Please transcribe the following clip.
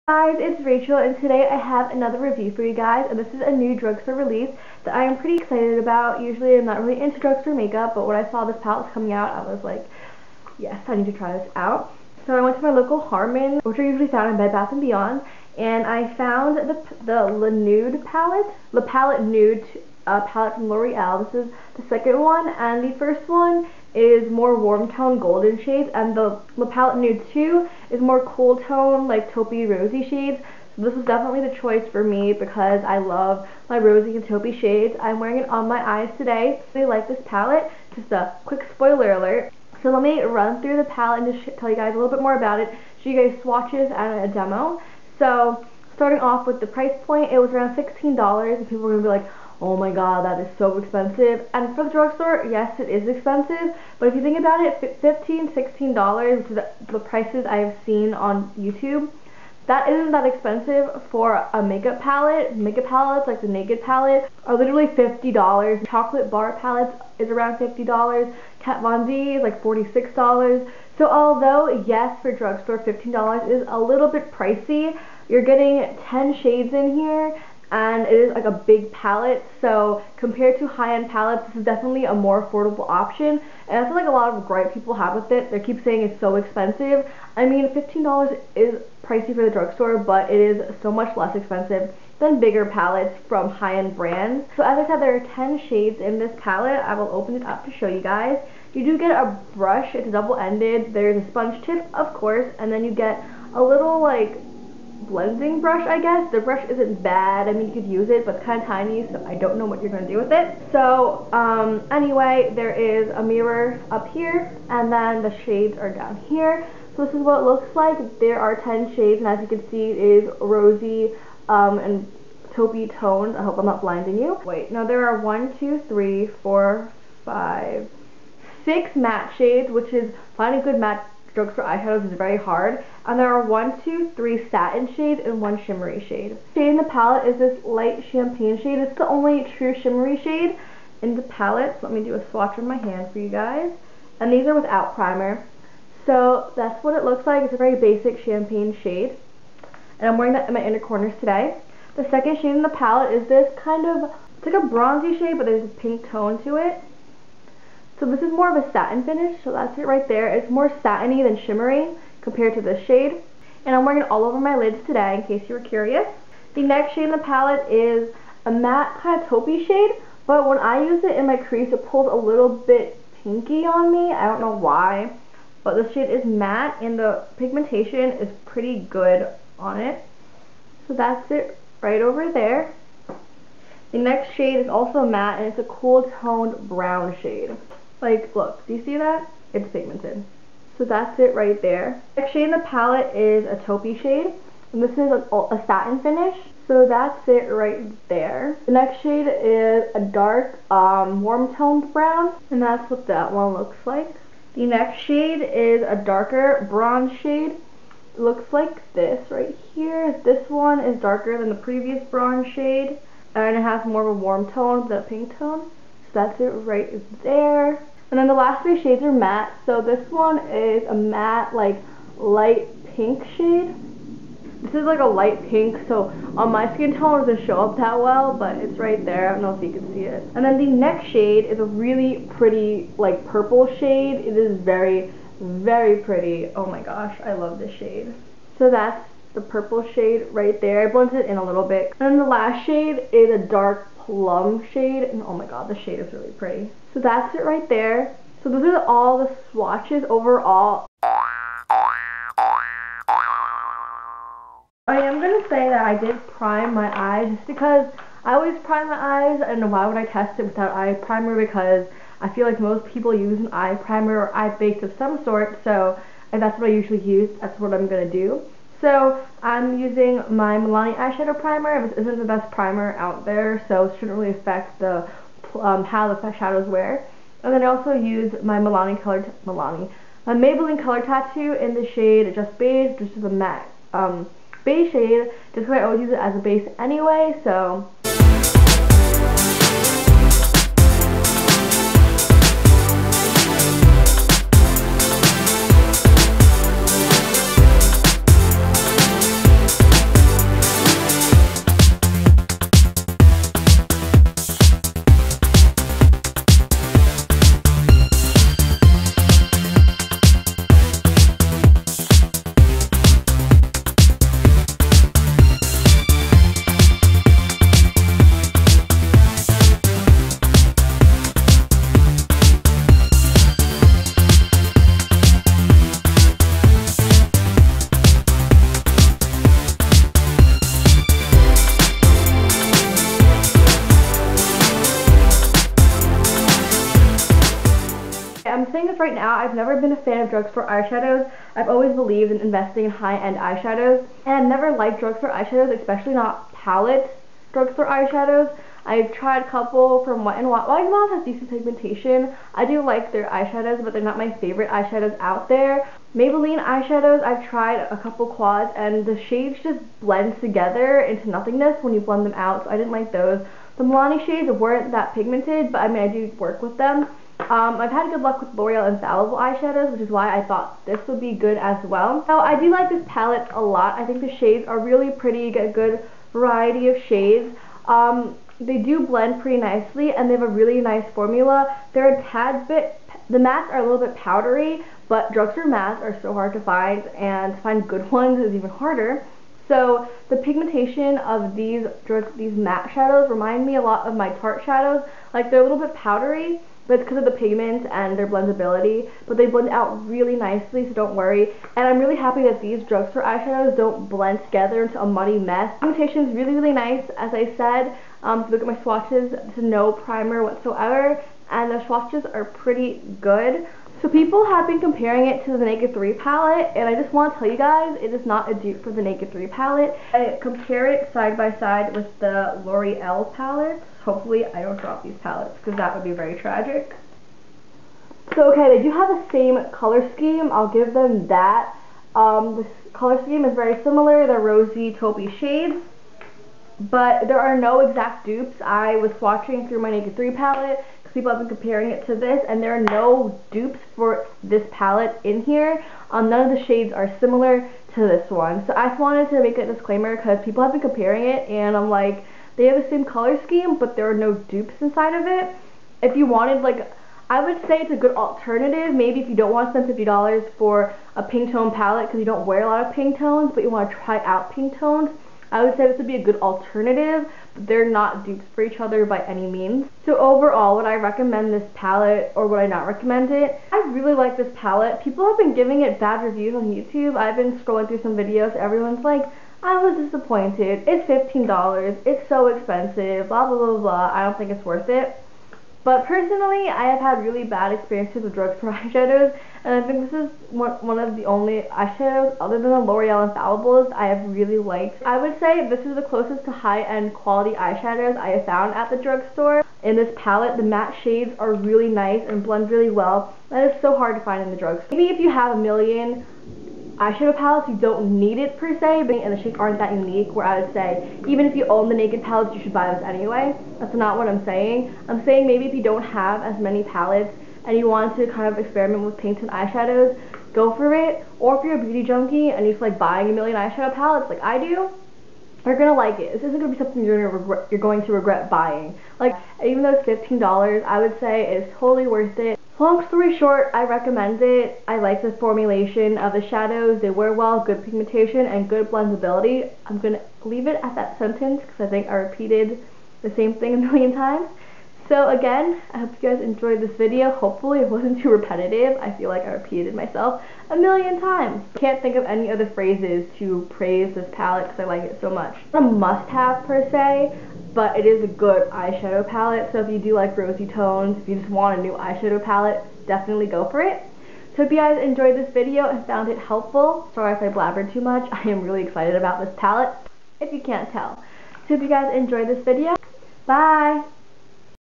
Guys, it's Rachel, and today I have another review for you guys, and this is a new drugstore release that I am pretty excited about. Usually I'm not really into drugstore makeup, but when I saw this palette was coming out, I was like, yes, I need to try this out. So I went to my local Harmon, which I usually found in Bed Bath & Beyond, and I found the Nude palette, the palette Nude palette from L'Oreal. This is the second one, and the first one is more warm tone golden shades, and the palette Nude2 is more cool tone, like taupey rosy shades. So this was definitely the choice for me because I love my rosy and taupey shades. I'm wearing it on my eyes today. I really like this palette. Just a quick spoiler alert. So let me run through the palette and just tell you guys a little bit more about it, show you guys swatches and a demo. So starting off with the price point, it was around $16, and people were going to be like, oh my god, that is so expensive. And for the drugstore, yes, it is expensive, but if you think about it, $15, $16, which is the prices I've seen on YouTube, that isn't that expensive for a makeup palette. Makeup palettes, like the Naked palette, are literally $50. Chocolate bar palettes is around $50. Kat Von D is like $46. So although, yes, for drugstore, $15 is a little bit pricey, you're getting 10 shades in here, and it is like a big palette, so compared to high-end palettes, this is definitely a more affordable option. And I feel like a lot of gripe people have with it, they keep saying it's so expensive. I mean, $15 is pricey for the drugstore, but it is so much less expensive than bigger palettes from high-end brands. So as I said, there are 10 shades in this palette. I will open it up to show you guys. You do get a brush, it's double-ended, there's a sponge tip, of course, and then you get a little, like, blending brush, I guess. The brush isn't bad. I mean, you could use it, but it's kind of tiny, so I don't know what you're going to do with it. So, anyway, there is a mirror up here, and then the shades are down here. So this is what it looks like. There are 10 shades, and as you can see, it is rosy and taupey tones. I hope I'm not blinding you. Wait, no, there are 1, 2, 3, 4, 5, 6 matte shades, which is finding good matte drugstore eyeshadows is very hard. And there are 1, 2, 3 satin shades and 1 shimmery shade. The shade in the palette is this light champagne shade. It's the only true shimmery shade in the palette. So let me do a swatch on my hand for you guys. And these are without primer. So that's what it looks like. It's a very basic champagne shade. And I'm wearing that in my inner corners today. The second shade in the palette is this kind of, it's like a bronzy shade, but there's a pink tone to it. So this is more of a satin finish, so that's it right there. It's more satiny than shimmery compared to this shade. And I'm wearing it all over my lids today, in case you were curious. The next shade in the palette is a matte kind of taupey shade, but when I use it in my crease, it pulls a little bit pinky on me. I don't know why, but this shade is matte, and the pigmentation is pretty good on it. So that's it right over there. The next shade is also matte, and it's a cool toned brown shade. Like, look, do you see that? It's pigmented. So that's it right there. The next shade in the palette is a taupey shade, and this is a satin finish. So that's it right there. The next shade is a dark, warm toned brown, and that's what that one looks like. The next shade is a darker bronze shade. It looks like this right here. This one is darker than the previous bronze shade, and it has more of a warm tone than a pink tone. So that's it right there. And then the last 3 shades are matte. So this one is a matte, like, light pink shade. This is like a light pink, so on my skin tone it doesn't show up that well, but it's right there. I don't know if you can see it. And then the next shade is a really pretty, like, purple shade. It is very, very pretty. Oh my gosh, I love this shade. So that's the purple shade right there. I blended it in a little bit. And then the last shade is a dark plum shade, and oh my god, the shade is really pretty. So that's it right there. So those are all the swatches overall. I am going to say that I did prime my eyes just because I always prime my eyes, and why would I test it without eye primer, because I feel like most people use an eye primer or eye base of some sort, so if that's what I usually use, that's what I'm going to do. So I'm using my Milani eyeshadow primer. This isn't the best primer out there, so it shouldn't really affect the how the shadows wear. And then I also use my my Maybelline Color Tattoo in the shade Just Beige, which is a matte beige shade, just because I always use it as a base anyway, so saying this right now, I've never been a fan of drugstore eyeshadows. I've always believed in investing in high-end eyeshadows, and I've never liked drugstore eyeshadows, especially not palette drugstore eyeshadows. I've tried a couple from Wet n Wild. Wet n Wild has decent pigmentation. I do like their eyeshadows, but they're not my favorite eyeshadows out there. Maybelline eyeshadows, I've tried a couple quads, and the shades just blend together into nothingness when you blend them out, so I didn't like those. The Milani shades weren't that pigmented, but I mean, I do work with them. I've had good luck with L'Oreal Infallible eyeshadows, which is why I thought this would be good as well. So I do like this palette a lot. I think the shades are really pretty. You get a good variety of shades. They do blend pretty nicely, and they have a really nice formula. They're a tad bit, the mattes are a little bit powdery, but drugstore mattes are so hard to find, and to find good ones is even harder. So the pigmentation of these matte shadows remind me a lot of my Tarte shadows. Like, they're a little bit powdery, but it's because of the pigment and their blendability, but they blend out really nicely, so don't worry. And I'm really happy that these drugstore eyeshadows don't blend together into a muddy mess. The pigmentation is really, really nice, as I said. If you look at my swatches, there's no primer whatsoever, and the swatches are pretty good. So people have been comparing it to the Naked 3 palette, and I just want to tell you guys, it is not a dupe for the Naked 3 palette. I compare it side by side with the L'Oreal palette. Hopefully I don't drop these palettes, because that would be very tragic. So okay, they do have the same color scheme, I'll give them that. The color scheme is very similar, they're rosy taupey shades, but there are no exact dupes. I was swatching through my Naked 3 palette, because people have been comparing it to this, and there are no dupes for this palette in here. None of the shades are similar to this one. So I just wanted to make a disclaimer, because people have been comparing it, and I'm like, they have the same color scheme, but there are no dupes inside of it. If you wanted, like, I would say it's a good alternative, maybe if you don't want to spend $50 for a pink tone palette, because you don't wear a lot of pink tones, but you want to try out pink tones. I would say this would be a good alternative, but they're not dupes for each other by any means. So overall, would I recommend this palette, or would I not recommend it? I really like this palette. People have been giving it bad reviews on YouTube. I've been scrolling through some videos, everyone's like, I was disappointed, it's $15, it's so expensive, blah blah blah blah, I don't think it's worth it. But personally, I have had really bad experiences with drugstore eyeshadows, and I think this is one of the only eyeshadows, other than the L'Oreal Infallibles, I have really liked. I would say this is the closest to high-end quality eyeshadows I have found at the drugstore. In this palette, the matte shades are really nice and blend really well. That is so hard to find in the drugstore. Maybe if you have a million eyeshadow palettes, you don't need it per se, and the shades aren't that unique, where I would say, even if you own the Naked palettes, you should buy this anyway. That's not what I'm saying. I'm saying maybe if you don't have as many palettes, and you want to kind of experiment with pinks and eyeshadows, go for it. Or if you're a beauty junkie, and you just like buying a million eyeshadow palettes, like I do, you're gonna like it. This isn't gonna be something you're going to regret buying. Like, even though it's $15, I would say it's totally worth it. Long story short, I recommend it. I like the formulation of the shadows. They wear well, good pigmentation, and good blendability. I'm gonna leave it at that sentence, because I think I repeated the same thing a million times. So again, I hope you guys enjoyed this video. Hopefully it wasn't too repetitive. I feel like I repeated myself a million times. Can't think of any other phrases to praise this palette, because I like it so much. It's not a must-have per se, but it is a good eyeshadow palette. So if you do like rosy tones, if you just want a new eyeshadow palette, definitely go for it. So if you guys enjoyed this video and found it helpful, sorry if I blabbered too much, I am really excited about this palette, if you can't tell. So if you guys enjoyed this video, bye!